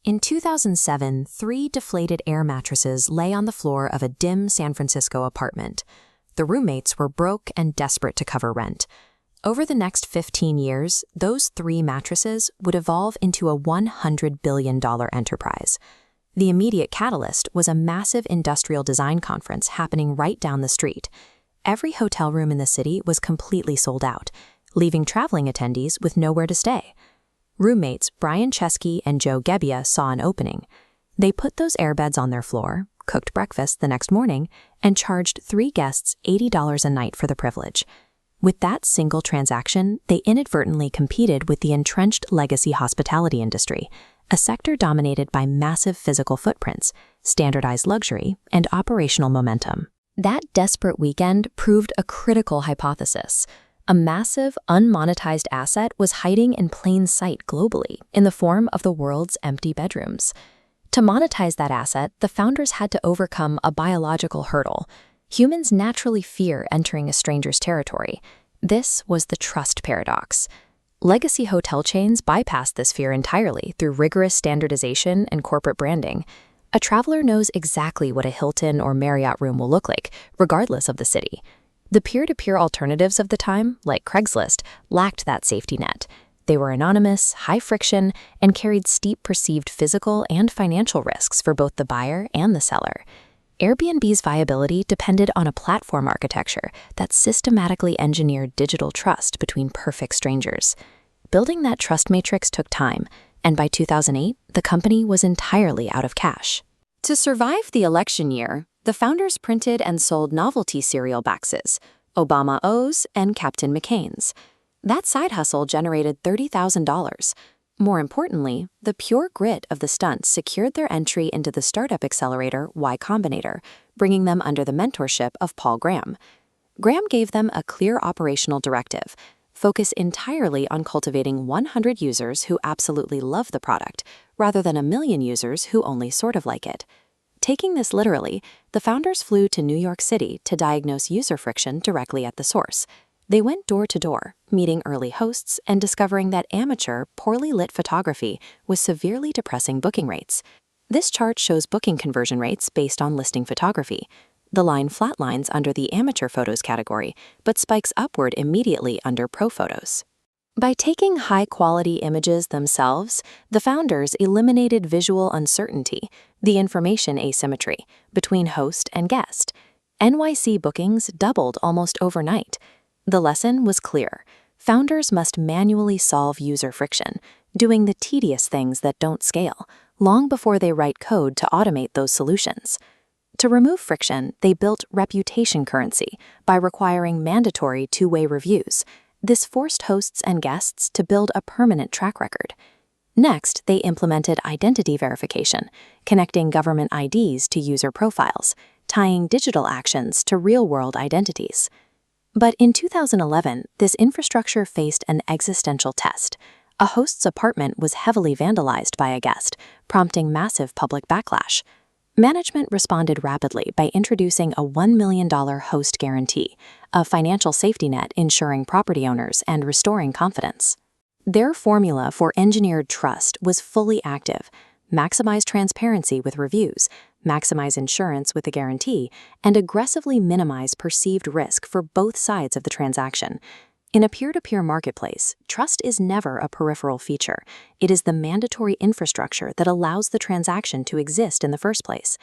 In 2007, 3 deflated air mattresses lay on the floor of a dim San Francisco apartment. The roommates were broke and desperate to cover rent. Over the next 15 years, those 3 mattresses would evolve into a $100 billion enterprise. The immediate catalyst was a massive industrial design conference happening right down the street. Every hotel room in the city was completely sold out, leaving traveling attendees with nowhere to stay. Roommates Brian Chesky and Joe Gebbia saw an opening. They put those airbeds on their floor, cooked breakfast the next morning, and charged 3 guests $80 a night for the privilege. With that single transaction, they inadvertently competed with the entrenched legacy hospitality industry, a sector dominated by massive physical footprints, standardized luxury, and operational momentum. That desperate weekend proved a critical hypothesis. A massive, unmonetized asset was hiding in plain sight globally in the form of the world's empty bedrooms. To monetize that asset, the founders had to overcome a biological hurdle. Humans naturally fear entering a stranger's territory. This was the trust paradox. Legacy hotel chains bypassed this fear entirely through rigorous standardization and corporate branding. A traveler knows exactly what a Hilton or Marriott room will look like, regardless of the city. The peer-to-peer alternatives of the time, like Craigslist, lacked that safety net. They were anonymous, high friction, and carried steep perceived physical and financial risks for both the buyer and the seller. Airbnb's viability depended on a platform architecture that systematically engineered digital trust between perfect strangers. Building that trust matrix took time, and by 2008, the company was entirely out of cash. To survive the election year, the founders printed and sold novelty cereal boxes, Obama O's and Captain McCain's. That side hustle generated $30,000. More importantly, the pure grit of the stunts secured their entry into the startup accelerator Y Combinator, bringing them under the mentorship of Paul Graham. Graham gave them a clear operational directive: focus entirely on cultivating 100 users who absolutely love the product, rather than 1 million users who only sort of like it. Taking this literally, the founders flew to New York City to diagnose user friction directly at the source. They went door to door, meeting early hosts and discovering that amateur, poorly lit photography was severely depressing booking rates. This chart shows booking conversion rates based on listing photography. The line flatlines under the amateur photos category, but spikes upward immediately under pro photos. By taking high-quality images themselves, the founders eliminated visual uncertainty, the information asymmetry, between host and guest. NYC bookings doubled almost overnight. The lesson was clear. Founders must manually solve user friction, doing the tedious things that don't scale, long before they write code to automate those solutions. To remove friction, they built reputation currency by requiring mandatory 2-way reviews. This forced hosts and guests to build a permanent track record. Next, they implemented identity verification, connecting government IDs to user profiles, tying digital actions to real-world identities. But in 2011, this infrastructure faced an existential test. A host's apartment was heavily vandalized by a guest, prompting massive public backlash. Management responded rapidly by introducing a $1 million host guarantee, a financial safety net ensuring property owners and restoring confidence. Their formula for engineered trust was fully active: maximize transparency with reviews, maximize insurance with a guarantee, and aggressively minimize perceived risk for both sides of the transaction. In a peer-to-peer marketplace, trust is never a peripheral feature. It is the mandatory infrastructure that allows the transaction to exist in the first place.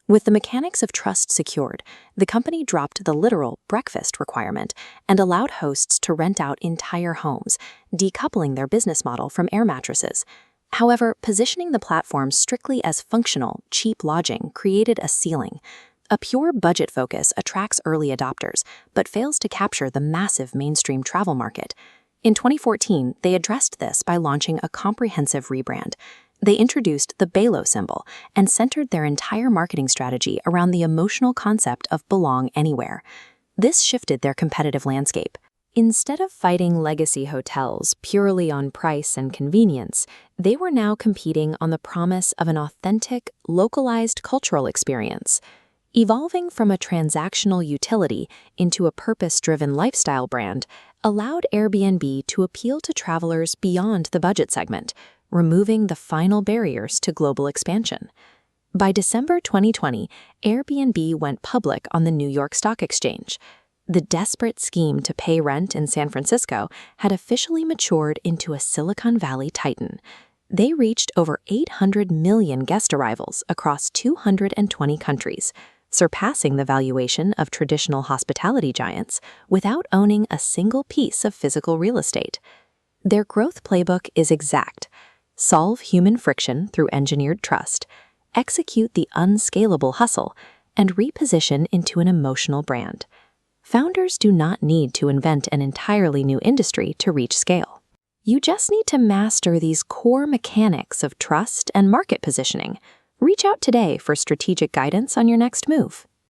With the mechanics of trust secured, the company dropped the literal breakfast requirement and allowed hosts to rent out entire homes, decoupling their business model from air mattresses. However, positioning the platform strictly as functional, cheap lodging created a ceiling. A pure budget focus attracts early adopters, but fails to capture the massive mainstream travel market. In 2014, they addressed this by launching a comprehensive rebrand. They introduced the BALO symbol and centered their entire marketing strategy around the emotional concept of belong anywhere. This shifted their competitive landscape. Instead of fighting legacy hotels purely on price and convenience, they were now competing on the promise of an authentic, localized cultural experience. Evolving from a transactional utility into a purpose-driven lifestyle brand allowed Airbnb to appeal to travelers beyond the budget segment, removing the final barriers to global expansion. By December 2020, Airbnb went public on the New York Stock Exchange. The desperate scheme to pay rent in San Francisco had officially matured into a Silicon Valley titan. They reached over 800 million guest arrivals across 220 countries, surpassing the valuation of traditional hospitality giants without owning a single piece of physical real estate. Their growth playbook is exact: solve human friction through engineered trust, execute the unscalable hustle, and reposition into an emotional brand. Founders do not need to invent an entirely new industry to reach scale. You just need to master these core mechanics of trust and market positioning. Reach out today for strategic guidance on your next move.